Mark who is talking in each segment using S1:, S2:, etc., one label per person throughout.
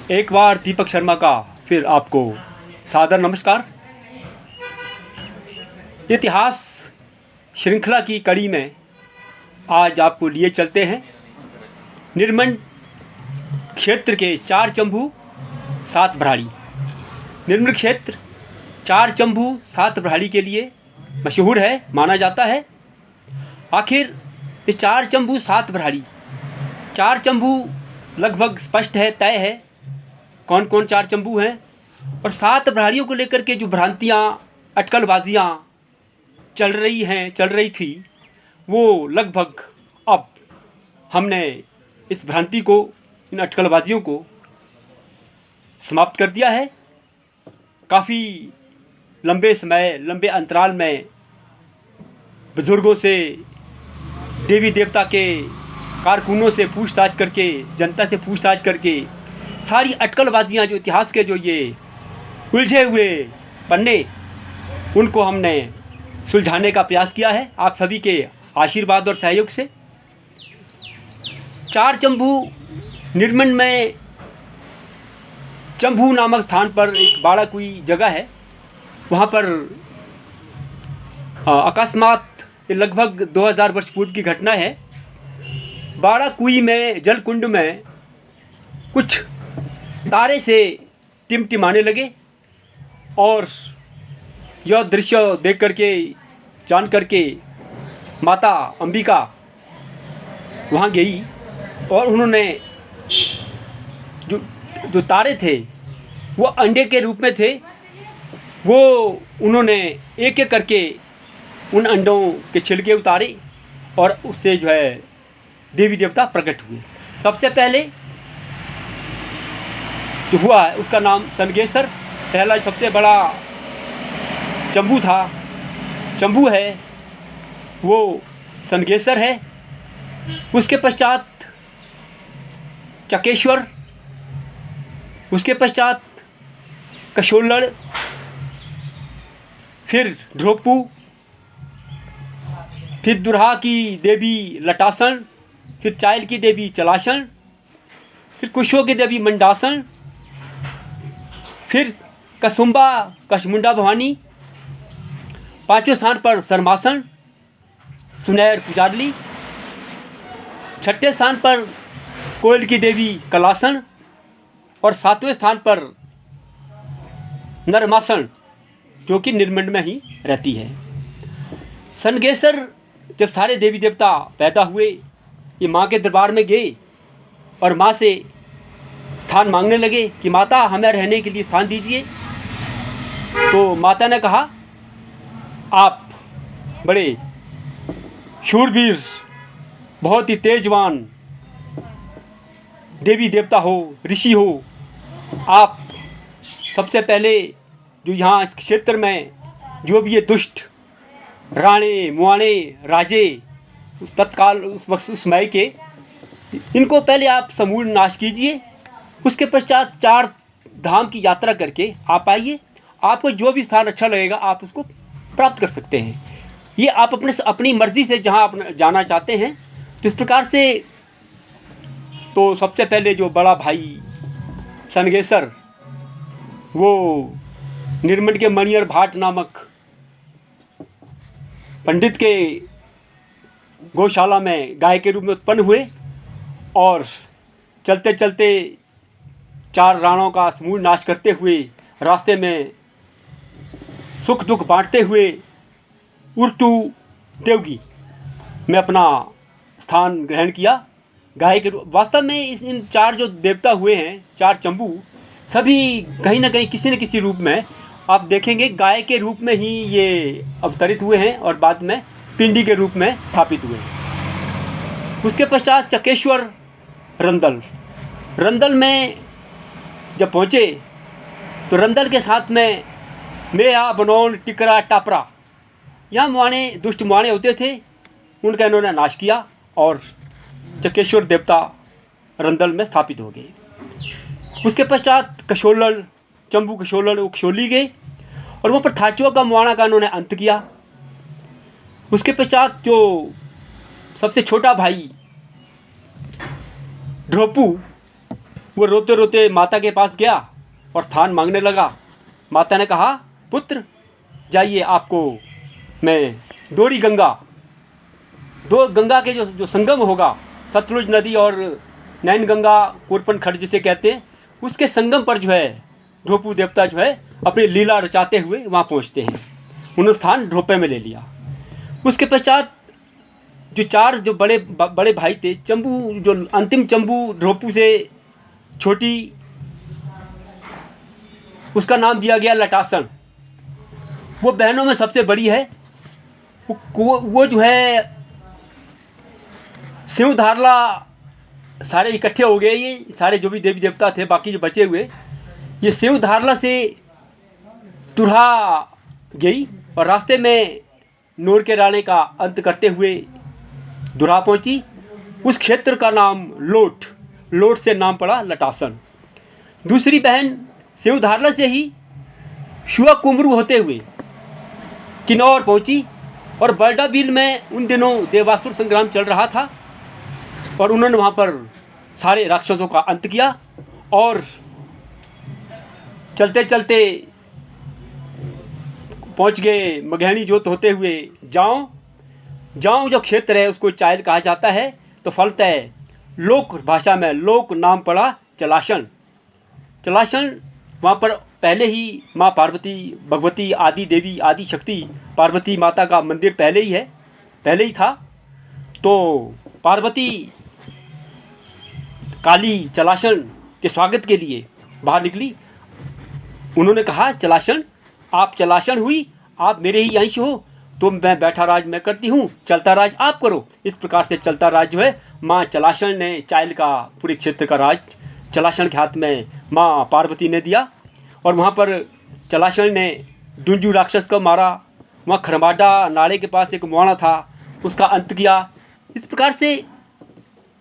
S1: एक बार दीपक शर्मा का फिर आपको सादर नमस्कार। इतिहास श्रृंखला की कड़ी में आज आपको लिए चलते हैं निर्मंड क्षेत्र के चार चंबू सात भराड़ी। निर्मंड क्षेत्र चार चंबू सात भराड़ी के लिए मशहूर है, माना जाता है। आखिर ये चार चंबू सात भराड़ी, चार चंबू लगभग स्पष्ट है, तय है कौन कौन चार चंबू हैं, और सात भराड़ियों को लेकर के जो भ्रांतियाँ अटकलबाजियाँ चल रही थी, वो लगभग अब हमने इस भ्रांति को, इन अटकलबाजियों को समाप्त कर दिया है। काफ़ी लंबे समय, लंबे अंतराल में बुजुर्गों से, देवी देवता के कारकुनों से पूछताछ करके, जनता से पूछताछ करके सारी अटकलबाजियाँ, जो इतिहास के जो ये उलझे हुए पन्ने, उनको हमने सुलझाने का प्रयास किया है आप सभी के आशीर्वाद और सहयोग से। चार चंबू निर्मंड में चंबू नामक स्थान पर एक बाड़ा कोई जगह है। वहाँ पर अकस्मात लगभग 2000 वर्ष पूर्व की घटना है। बाड़ा कुई में, जल कुंड में कुछ तारे से टिमटिमाने लगे, और यह दृश्य देख करके, जान करके माता अंबिका वहाँ गई, और उन्होंने जो तारे थे वो अंडे के रूप में थे, वो उन्होंने एक एक करके उन अंडों के छिलके उतारे, और उससे जो है देवी देवता प्रकट हुए। सबसे पहले जो हुआ है उसका नाम सनगेसर, पहला सबसे बड़ा चंबू था, चंबू है वो सनगेसर है। उसके पश्चात चकेश्वर, उसके पश्चात कशोलड़, फिर ध्रोपू, फिर दुरहा की देवी लटासन, फिर चायल की देवी चलासन, फिर कुशों की देवी मंडासन, फिर कसुम्बा कशमुंडा भवानी, पांचवें स्थान पर सरमासन सुनैर पुजारली, छठे स्थान पर कोयल की देवी कलासन, और सातवें स्थान पर नरमासन, जो कि निर्मंड में ही रहती है। सनगेसर जब सारे देवी देवता पैदा हुए, ये माँ के दरबार में गए और माँ से स्थान मांगने लगे कि माता हमें रहने के लिए स्थान दीजिए। तो माता ने कहा, आप बड़े शूरवीर, बहुत ही तेजवान देवी देवता हो, ऋषि हो, आप सबसे पहले जो यहाँ इस क्षेत्र में जो भी ये दुष्ट राणे मुआणे राजे तत्काल उस समय के, इनको पहले आप समूल नाश कीजिए। उसके पश्चात चार धाम की यात्रा करके आप आइए, आपको जो भी स्थान अच्छा लगेगा आप उसको प्राप्त कर सकते हैं। ये आप अपनी मर्ज़ी से जहाँ आप जाना चाहते हैं। तो इस प्रकार से तो सबसे पहले जो बड़ा भाई सनगेसर, वो निर्मंड के मणियर भाट नामक पंडित के गौशाला में गाय के रूप में उत्पन्न हुए, और चलते चलते चार राणों का समूल नाश करते हुए, रास्ते में सुख दुख बांटते हुए उर्तू देवगी में अपना स्थान ग्रहण किया गाय के रूप। वास्तव में इन चार जो देवता हुए हैं, चार चंबू, सभी कहीं ना कहीं किसी न किसी रूप में आप देखेंगे गाय के रूप में ही ये अवतरित हुए हैं, और बाद में पिंडी के रूप में स्थापित हुए। उसके पश्चात चकेश्वर, रंदल में जब पहुँचे तो रंदल के साथ में मेया, बनौन, टिकरा, टापरा, यहाँ मुआने, दुष्ट मुआने होते थे, उनका इन्होंने नाश किया, और चकेश्वर देवता रंदल में स्थापित हो गए। उसके पश्चात कशोलड़, चंबू कशोलड़, वो कशोली गए, और वहाँ पर थाचुआ का मुआना का उन्होंने अंत किया। उसके पश्चात जो सबसे छोटा भाई ध्रोपू, वो रोते रोते माता के पास गया और थान मांगने लगा। माता ने कहा, पुत्र जाइए, आपको मैं दोरी गंगा, दो गंगा के जो संगम होगा, सतलुज नदी और नैन गंगा कोरपन खड्ड जिसे कहते हैं, उसके संगम पर जो है ध्रुव देवता जो है अपनी लीला रचाते हुए वहाँ पहुँचते हैं। उन्होंने स्थान ध्रुव में ले लिया। उसके पश्चात जो चार जो बड़े भाई थे, चंबू, जो अंतिम चंबू ध्रुव से छोटी, उसका नाम दिया गया लटासन। वो बहनों में सबसे बड़ी है। वो जो है शिव धारला सारे इकट्ठे हो गए, ये सारे जो भी देवी देवता थे बाकी जो बचे हुए, ये शिव धारला से तुरहा गई और रास्ते में नूर के राणे का अंत करते हुए दुरा पहुंची। उस क्षेत्र का नाम लोट से नाम पड़ा लटासन। दूसरी बहन शिव धारला से ही शुआ कुमरू होते हुए किन्नौर पहुंची और बर्डाबील में उन दिनों देवासुर संग्राम चल रहा था और उन्होंने वहाँ पर सारे राक्षसों का अंत किया। और चलते चलते पहुँच गए मगहनी जोत होते हुए जाऊँ जो क्षेत्र है उसको चायल कहा जाता है। तो फलतः लोक भाषा में लोक नाम पड़ा चलाशन। वहाँ पर पहले ही माँ पार्वती, भगवती, आदि देवी, आदि शक्ति पार्वती माता का मंदिर पहले ही था। तो पार्वती काली चलाशन के स्वागत के लिए बाहर निकली। उन्होंने कहा, चलाशन, आप चलाशन हुई, आप मेरे ही अंश हो, तो मैं बैठा राज मैं करती हूँ, चलता राज आप करो। इस प्रकार से चलता राज जो है माँ चलाशन ने चायल का पूरे क्षेत्र का राज चलाशन के हाथ में माँ पार्वती ने दिया। और वहाँ पर चलाशन ने डुंजू राक्षस को मारा। वहाँ खरमाडा नाले के पास एक मुआना था, उसका अंत किया। इस प्रकार से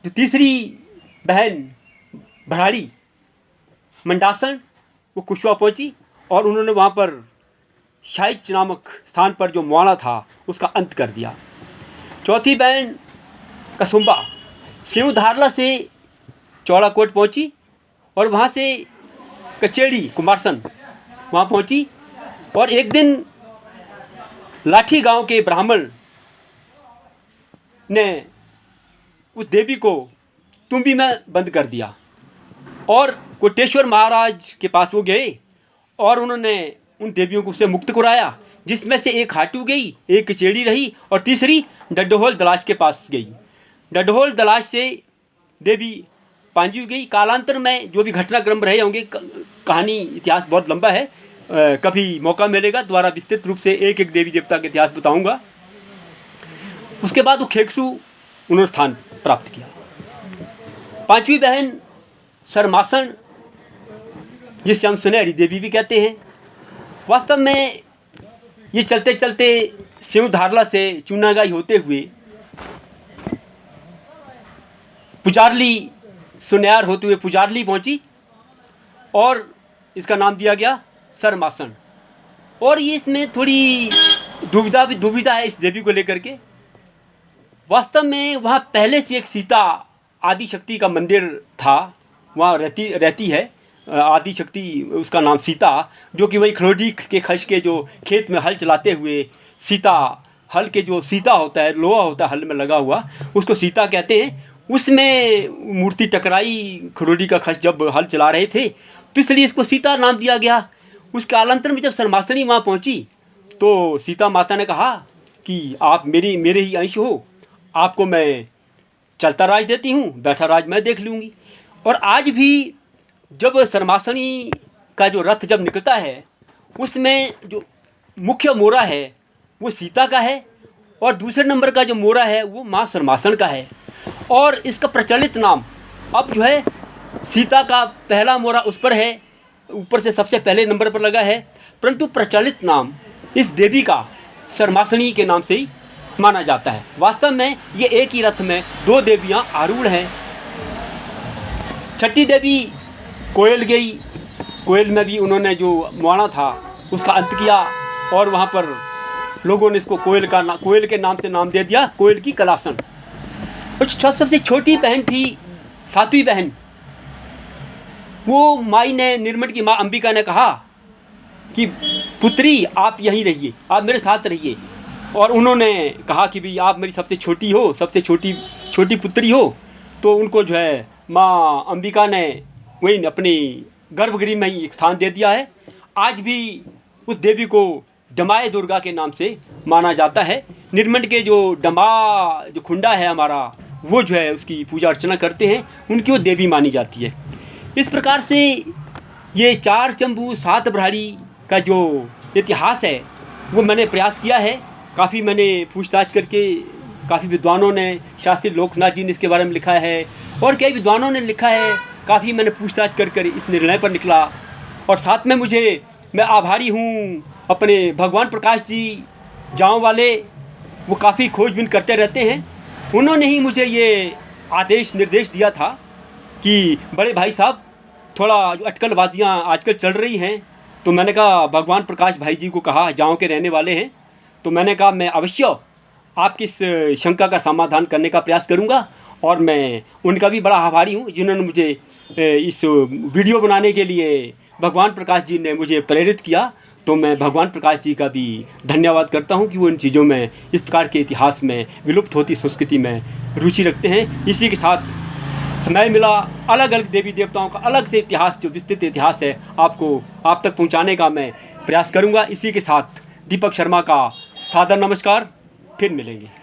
S1: जो तीसरी बहन भराड़ी मंडासन, वो कुशवा पहुँची और उन्होंने वहाँ पर शाइच नामक स्थान पर जो मुआना था उसका अंत कर दिया। चौथी बहन कसुम्बा शिव धारला से चौड़ाकोट पहुँची और वहाँ से कचेड़ी कुमारसन वहाँ पहुँची। और एक दिन लाठी गांव के ब्राह्मण ने उस देवी को तुम्बी में बंद कर दिया और कोटेश्वर महाराज के पास वो गए और उन्होंने उन देवियों को से मुक्त कराया, जिसमें से एक हाटू गई, एक कचेड़ी रही और तीसरी डडोहोल दलाश के पास गई। डडोहोल दलाश से देवी पांजू गई। कालांतर में जो भी घटनाक्रम रहे होंगे, कहानी इतिहास बहुत लंबा है, कभी मौका मिलेगा द्वारा विस्तृत रूप से एक एक देवी देवता का इतिहास बताऊंगा। उसके बाद वो खेकसू उन्होंने स्थान प्राप्त किया। पांचवी बहन सरमासन, जिसे हम सुनहरी देवी भी कहते हैं। वास्तव में ये चलते चलते शिव धारला से चूनागाई होते हुए पुजारली सुनयार होते हुए पुजारली पहुंची और इसका नाम दिया गया सरमासन। और ये इसमें थोड़ी दुविधा है इस देवी को लेकर के। वास्तव में वहाँ पहले से एक सीता आदि शक्ति का मंदिर था, वहाँ रहती है आदि शक्ति, उसका नाम सीता, जो कि वही खरोडी के खश के जो खेत में हल चलाते हुए सीता, हल के जो सीता होता है, लोहा होता है हल में लगा हुआ, उसको सीता कहते हैं। उसमें मूर्ति टकराई खरोडी का खश जब हल चला रहे थे, तो इसलिए इसको सीता नाम दिया गया। उसके कालांतर में जब सरमासनी वहाँ पहुँची तो सीता माता ने कहा कि आप मेरे ही अंश हो, आपको मैं चलता राज देती हूँ, बैठा राज मैं देख लूँगी। और आज भी जब सरमासनी का जो रथ जब निकलता है, उसमें जो मुख्य मोरा है वो सीता का है और दूसरे नंबर का जो मोरा है वो माँ सरमासन का है। और इसका प्रचलित नाम अब जो है सीता का पहला मोरा उस पर है, ऊपर से सबसे पहले नंबर पर लगा है, परंतु प्रचलित नाम इस देवी का सरमासनी के नाम से ही माना जाता है। वास्तव में ये एक ही रथ में दो देवियाँ आरूढ़ हैं। छठी देवी कोयल गई। कोयल में भी उन्होंने जो मुआना था उसका अंत किया और वहाँ पर लोगों ने इसको कोयल के नाम से नाम दे दिया, कोयल की कलासन। और सबसे छोटी बहन थी सातवीं बहन वो माई ने, निर्मल की माँ अंबिका ने कहा कि पुत्री आप यहीं रहिए, आप मेरे साथ रहिए। और उन्होंने कहा कि भाई आप मेरी सबसे छोटी हो, सबसे छोटी पुत्री हो। तो उनको जो है माँ अंबिका ने वहीं अपनी गर्भगृह में ही एक स्थान दे दिया है। आज भी उस देवी को डमाए दुर्गा के नाम से माना जाता है। निर्मंड के जो जो खुंडा है हमारा, वो जो है उसकी पूजा अर्चना करते हैं, उनकी वो देवी मानी जाती है। इस प्रकार से ये 4 चंबू 7 ब्राह्मणी का जो इतिहास है वो मैंने प्रयास किया है। काफ़ी मैंने पूछताछ करके, काफ़ी विद्वानों ने, शास्त्री लोकनाथ जी ने इसके बारे में लिखा है और कई विद्वानों ने लिखा है। काफ़ी मैंने पूछताछ कर इस निर्णय पर निकला। और साथ में मैं आभारी हूँ अपने भगवान प्रकाश जी गाँव वाले, वो काफ़ी खोजबीन करते रहते हैं। उन्होंने ही मुझे ये निर्देश दिया था कि बड़े भाई साहब, थोड़ा जो अटकलबाजियाँ आजकल चल रही हैं, तो मैंने कहा, भगवान प्रकाश भाई जी को कहा, गाँव के रहने वाले हैं, तो मैंने कहा मैं अवश्य आपकी इस शंका का समाधान करने का प्रयास करूंगा। और मैं उनका भी बड़ा आभारी हूं जिन्होंने मुझे इस वीडियो बनाने के लिए, भगवान प्रकाश जी ने मुझे प्रेरित किया। तो मैं भगवान प्रकाश जी का भी धन्यवाद करता हूं कि वो इन चीज़ों में, इस प्रकार के इतिहास में, विलुप्त होती संस्कृति में रुचि रखते हैं। इसी के साथ समय मिला अलग अलग देवी देवताओं का अलग से इतिहास, जो विस्तृत इतिहास है, आप तक पहुंचाने का मैं प्रयास करूंगा। इसी के साथ दीपक शर्मा का सादर नमस्कार। फिर मिलेंगे।